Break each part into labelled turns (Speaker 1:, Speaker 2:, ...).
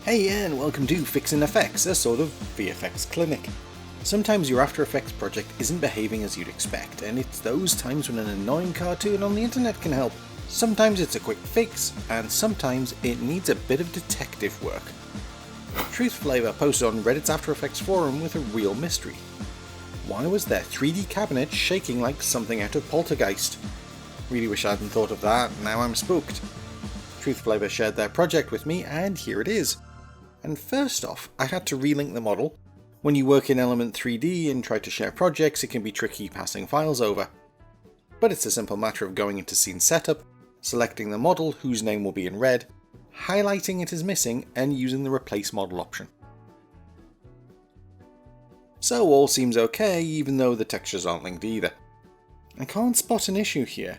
Speaker 1: Hey and welcome to Fixin FX, a sort of VFX clinic. Sometimes your After Effects project isn't behaving as you'd expect, and it's those times when an annoying cartoon on the internet can help. Sometimes it's a quick fix, and sometimes it needs a bit of detective work. TruthFlavor posted on Reddit's After Effects forum with a real mystery. Why was their 3D cabinet shaking like something out of Poltergeist? Really wish I hadn't thought of that, now I'm spooked. TruthFlavor shared their project with me, and here it is. And first off, I had to relink the model. When you work in Element 3D and try to share projects, it can be tricky passing files over. But it's a simple matter of going into Scene Setup, selecting the model whose name will be in red, highlighting it as missing, and using the Replace Model option. So all seems okay, even though the textures aren't linked either. I can't spot an issue here.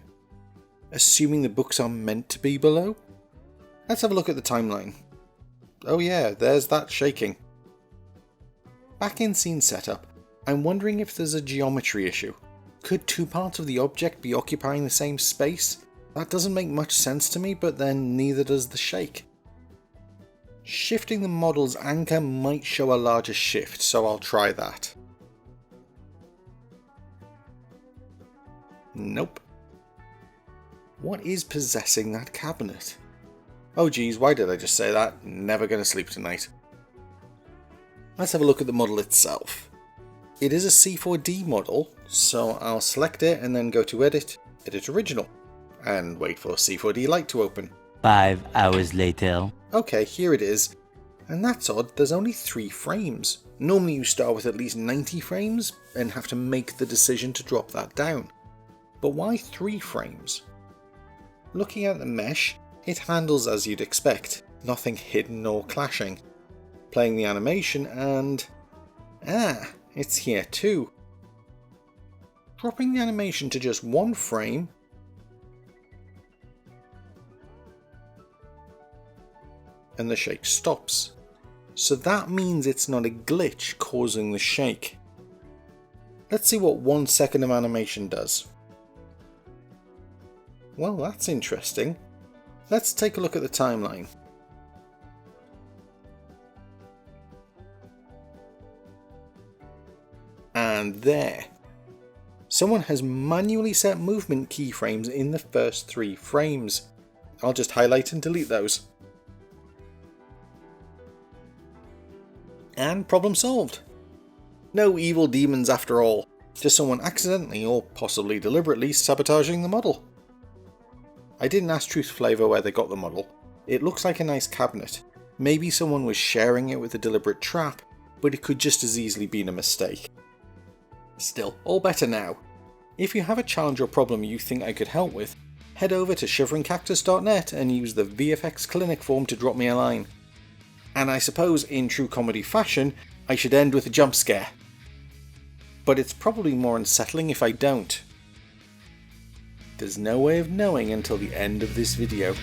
Speaker 1: Assuming the books are meant to be below? Let's have a look at the timeline. Oh yeah, there's that shaking. Back in Scene Setup, I'm wondering if there's a geometry issue. Could two parts of the object be occupying the same space? That doesn't make much sense to me, but then neither does the shake. Shifting the model's anchor might show a larger shift, so I'll try that. Nope. What is possessing that cabinet? Oh geez, why did I just say that? Never gonna sleep tonight. Let's have a look at the model itself. It is a C4D model, so I'll select it and then go to Edit, Edit Original, and wait for C4D Lite to open.
Speaker 2: 5 hours later.
Speaker 1: Okay, here it is. And that's odd, there's only 3 frames. Normally you start with at least 90 frames and have to make the decision to drop that down. But why 3 frames? Looking at the mesh, it handles as you'd expect, nothing hidden or clashing. Playing the animation and... it's here too. Dropping the animation to just 1 frame, and the shake stops. So that means it's not a glitch causing the shake. Let's see what 1 second of animation does. Well, that's interesting. Let's take a look at the timeline. And there. Someone has manually set movement keyframes in the first 3 frames. I'll just highlight and delete those. And problem solved. No evil demons after all. Just someone accidentally or possibly deliberately sabotaging the model. I didn't ask TruthFlavor where they got the model. It looks like a nice cabinet. Maybe someone was sharing it with a deliberate trap, but it could just as easily been a mistake. Still, all better now. If you have a challenge or problem you think I could help with, head over to shiveringcactus.net and use the VFX Clinic form to drop me a line. And I suppose in true comedy fashion, I should end with a jump scare. But it's probably more unsettling if I don't. There's no way of knowing until the end of this video.